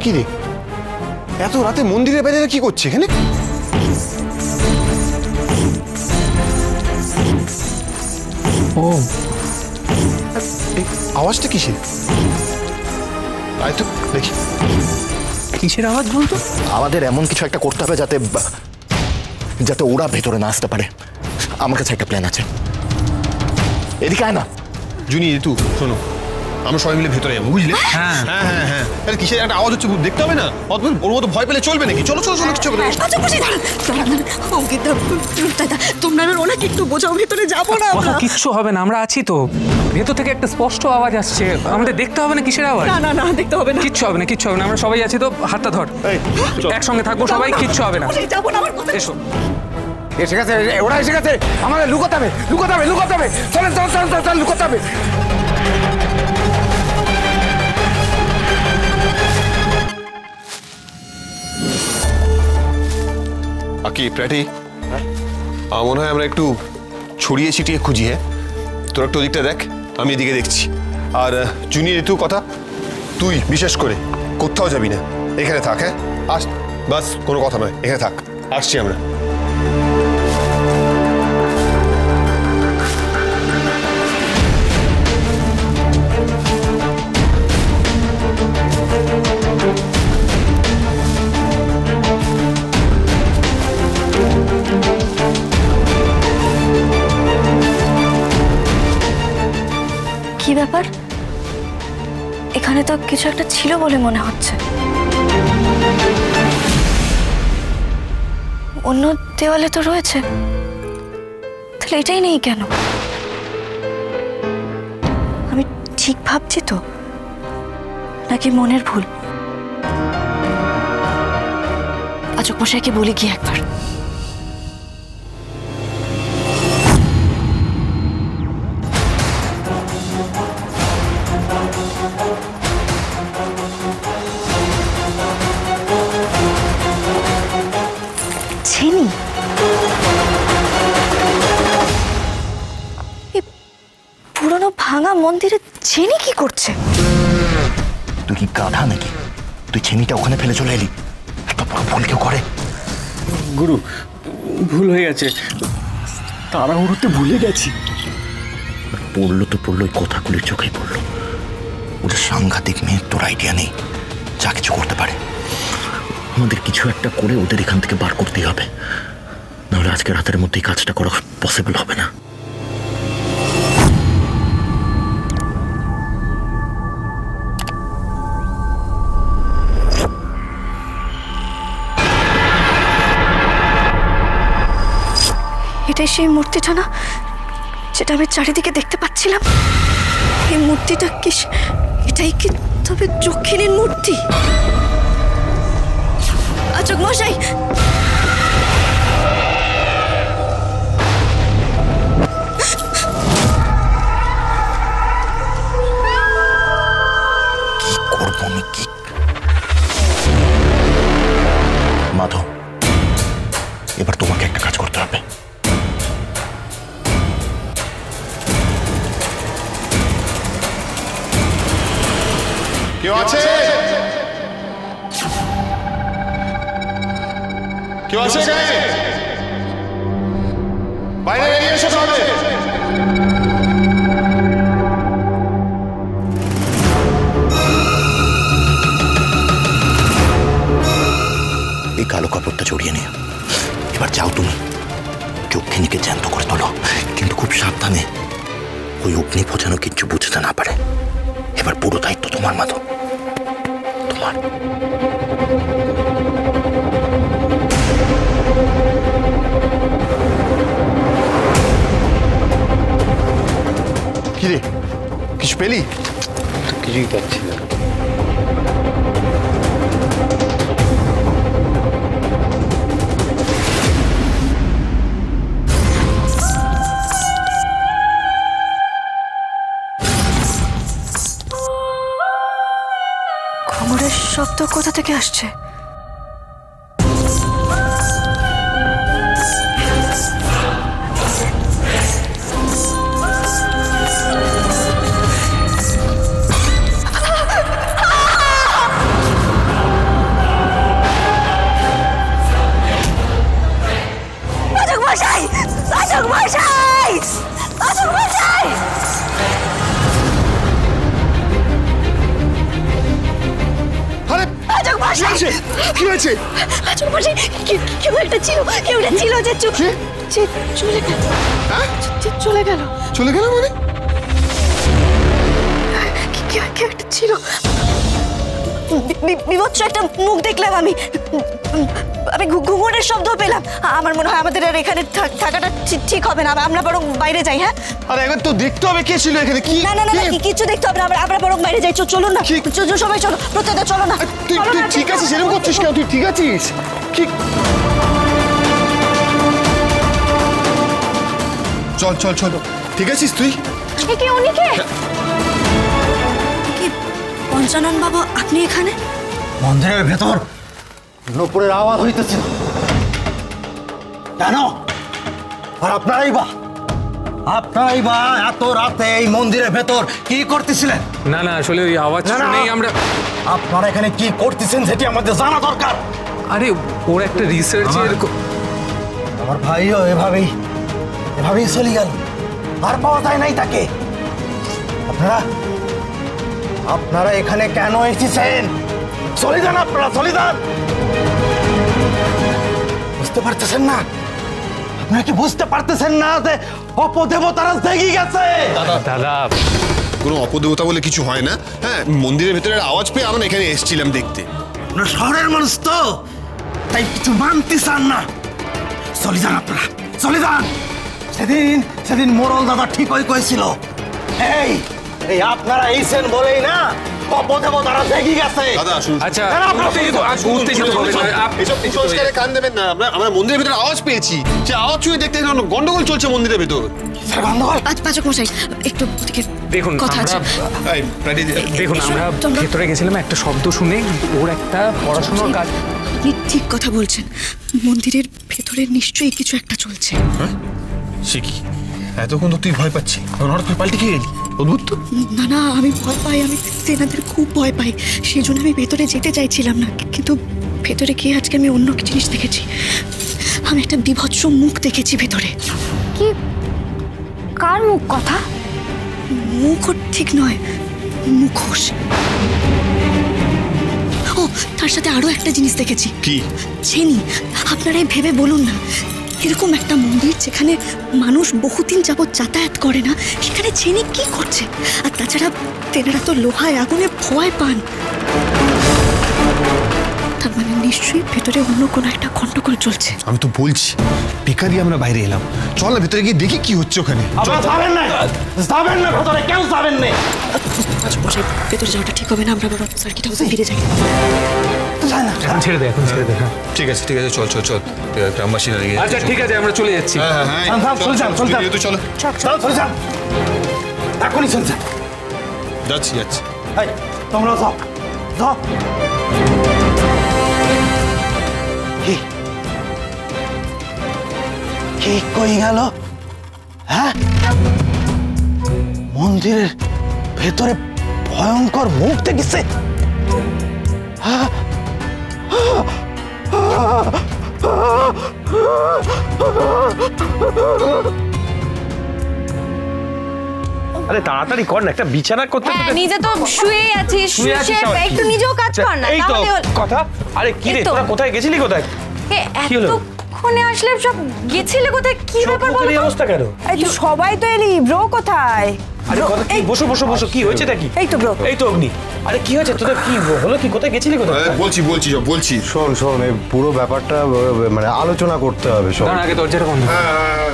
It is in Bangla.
কি রে, এত রাতে মন্দিরের বাইরে কি করছে এখানে? ও, আওয়াজটা কিসের? তাই তো দেখি কিসের আওয়াজ বলতো। আমাদের এমন কিছু একটা করতে হবে যাতে যাতে ওরা ভেতরে না আসতে পারে। আমার কাছে একটা প্ল্যান আছে। এদিকে আয় না। জুনি, ঋতু, শোনো, আমরা সবাই মিলে ভেতরে যাবো, বুঝলে? হ্যাঁ হ্যাঁ হ্যাঁ হ্যাঁ। আরে কিসের একটা আওয়াজ হচ্ছে দেখতে হবে না? ওর মতো ভয় পেলে চলবে নাকি? চলো চলো চলো, কিছু হবে না। তোমরা ওনাকে একটু বোঝাও, ভেতরে যাবো না। কিচ্ছু হবে না, আমরা আছি তো। ভেতর থেকে একটা স্পষ্ট আওয়াজ আসছে, আমাদের দেখতে হবে না কিসের আওয়াজ। না না না, দেখতে হবে না। কিচ্ছু হবে না, কিচ্ছু হবে না, আমরা সবাই আছি তো। হাতটা ধর, একসঙ্গে থাকবো সবাই, কিচ্ছু হবে না। যাবো না, আমার কথা এসো। এসে গেছে, ওরা এসে গেছে। আমাদের লুকোতে হবে, লুকোতে হবে, লুকোতে হবে। চলেন চল চল চল চল, লুকোতে হবে। আকি প্র্যাটি, মনে হয় আমরা একটু ছড়িয়ে ছিটিয়ে খুঁজি। হ্যাঁ, তোর একটু ওদিকটা দেখ, আমি এদিকে দেখছি। আর জুনি, ঋতু, কথা তুই বিশেষ করে কোথাও যাবি না, এখানে থাক। হ্যাঁ, আস, বাস, কোনো কথা নয়, এখানে থাক, আসছি আমরা। কি ব্যাপার? এখানে তো কিছু একটা ছিল বলে মনে হচ্ছে। অন্য দেওয়ালে তো রয়েছে, তাহলে এটাই নেই কেন? আমি ঠিক ভাবছি তো, নাকি মনের ভুল? পাচক মশাইকে বলি গিয়ে একবার। ছেনি, পুরনো ভাঙা মন্দিরে ছেনি কি করছে? তুই কি গাধা নাকি? তুই ছেনিটা ওখানে ফেলে চলে এলি? এত বড় ভুল কেউ করে? গুরু, ভুল হয়ে গেছে, তাড়াহুড়োতে ভুলে গেছি। পড়লো তো পড়লো, কথাগুলির চোখেই পড়লো। ওটা সাংঘাতিক মেয়ে, তোর আইডিয়া নেই, যা কিছু করতে পারে। আমাদের কিছু একটা করে ওদের এখান থেকে বার করতেই হবে, নাহলে আজকে রাতের মধ্যেই কাজটা করা পসিবল হবে না। এটাই সেই মূর্তিটা না, যেটা আমি চারিদিকে দেখতে পাচ্ছিলাম? এই মূর্তিটা কি, এটাই কি তবে যক্ষিণীর মূর্তি? পাচক মশাই, কি করবো আমি? কি মাধব, এবার তোমাকে একটা কাজ করতে হবে। কেউ আছে? কেউ আছে গায়ে? বাইরে বেরিয়ে এসো সবাই। এই কালো কাপড়টা জড়িয়ে নিয়ে এবার যাও তুমি, যক্ষিণীকে জ্যান্ত করে তোলো, কিন্তু খুব সাবধানে। ওই অগ্নিপো যেন কিচ্ছু বুঝতে না পারে। এবার পুরো দায়িত্ব তোমার, মাধব, তোমার। কি রে, কিছু পেলি? কিছুই পাচ্ছি না। ঘুঙুরের শব্দ কোথা থেকে আসছে? হচ্ছে? কি হয়েছে? শ্বশুরমশাই, কেউ একটা ছিল, কেউ একটা ছিল যে চলে গেল। চলে গেল। চলে গেল মানে? কেউ একটা ছিল, বিভৎস একটা মুখ দেখলাম আমি। ঘুঙুরের শব্দ পেলাম। আমার মনে হয় আমাদের আর এখানে থাকাটা ঠিক হবে না, আমরা বরং বাইরে যাই। হ্যাঁ, আরে একবার তো দেখতে হবে কে ছিল এখানে। কি? না না না, কিছু দেখতে হবে না, আমরা বরং বাইরে যাই। চলুন না, সবাই চলো। প্রত্যেকটা চলো না। তুই ঠিক আছিস? এরকম করছিস কেন? তুই ঠিক আছিস? কি? চল চল চল, ঠিক আছিস তুই? কে উনি কে? পঞ্চানন বাবা, আপনি এখানে? মন্দিরের ভেতর নূপুরের আওয়াজ হইতেছিল কেন? আর আপনারাই বা এত রাতে এই মন্দিরের ভেতর কি করতেছিলেন? না না, আসলে ওই আওয়াজ শুনেই আমরা। আপনারা এখানে কি করতেছেন সেটি আমাদের জানা দরকার। আরে ওর একটা রিসার্চের। আমার ভাইও এভাবেই চলে গেল, আর পাওয়া যায় নাই তাকে। আপনারা এখানে কেন এসেছেন? চলে যান, আপনারা চলে যান। বুঝতে পারতেছেন না? আপনারা কি বুঝতে পারতেছেন না যে অপদেবতারা জেগে গেছে? দাদা, কোনো অপদেবতা বলে কিছু হয় না। হ্যাঁ, মন্দিরের ভেতরের আওয়াজ পেয়ে আমরা এখানে এসেছিলাম দেখতে। আপনারা শহরের মানুষ তো, তাই কিছু মানতে চান না। চলে যান, আপনারা চলে যান। সেদিন মোড়ল দাদা ঠিকই কইছিল, এই আপনারা এইছেন বলেই না অপদেবতারা জেগে গেছে। দাদা শুনুন। আচ্ছা এসব কুসংস্কারে কান দেবেন না। আমরা মন্দিরের ভেতরে আওয়াজ পেয়েছি, সে আওয়াজ শুনে দেখতে গন্ডগোল চলছে মন্দিরের ভেতর। পাচক মশাই, একটু দেখুন কথা আছে। দেখুন, আমরা ভেতরে গেছিলাম, একটা শব্দ শুনে ওর একটা পড়াশোনার কাজ। আপনি ঠিক কথা বলছেন, মন্দিরের ভেতরে নিশ্চয়ই কিছু একটা চলছে। সে কি? এতক্ষণ তো তুই ভয় পাচ্ছি, হঠাৎ তুই পাল্টে খেয়ে গেলি। অদ্ভুত তো। না না, আমি ভয় পাই, আমি তেনাদের খুব ভয় পাই, সেই জন্য আমি ভেতরে যেতে চাইছিলাম না। কিন্তু ভেতরে গিয়ে আজকে আমি অন্য জিনিস দেখেছি। আমি একটা বিভৎস মুখ দেখেছি ভেতরে। কি? কার মুখ? কথা? মুখও ঠিক নয়, মুখোশ। ও, তার সাথে আরো একটা জিনিস দেখেছি। কি? চেনি। আপনারাই ভেবে বলুন না, এরকম একটা মন্দির যেখানে মানুষ বহুদিন যাবৎ যাতায়াত করে না, সেখানে চেনি কি করছে? আর তাছাড়া তেনারা তো লোহায় আগুনে ভয় পান। তার মানে নিশ্চয়ই ভেতরে অন্য কোনো একটা গন্ডগোল চলছে। আমি তো বলছি, বেকারই আমরা বাইরে এলাম। চল না ভেতরে গিয়ে দেখি কি হচ্ছে ওখানে। যাবেন না ভেতরে, কেউ যাবেন না। ভেতরে যাওয়াটা ঠিক হবে না, আমরা বাবা সার্কিট হাউসে ফিরে যাই। এখন ছেড়ে দে। হ্যাঁ ঠিক আছে চল চল চল, গ্রামবাসীরা লেগে। আচ্ছা ঠিক আছে, আমরা চলে যাচ্ছি। চলো এখনই চল যান। যাচ্ছি। তোমরা যাও। কি কই গেল? হ্যাঁ, মন্দিরের ভেতরে ভয়ঙ্কর মুখ দেখেছে। আরে তাড়াতাড়ি কর না, একটা বিছানা করতে। নিজে তো শুয়ে আছিস, একটু নিজেও কাজ কর না। এই তো কথা। আরে কি রে, তোরা কোথায় গেছিলি? কোথায়? এতক্ষণে আসলে সব গেছিলে কোথায়? কি ব্যাপার বল? এই অবস্থা কেন? এই তো সবাই তো এলি, ব্রো কোথায়? আরে কথা কি? বসো, কি হয়েছে নাকি? এই তো ব্রো। এই তো অগ্নি। আরে কি হয়েছে তোদের? কি হলো? কি কোথায় গেছিলি? কোথায়? বলছি। শোন এই পুরো ব্যাপারটা মানে আলোচনা করতে হবে। শোন, আগে দরজাটা বন্ধ। হ্যাঁ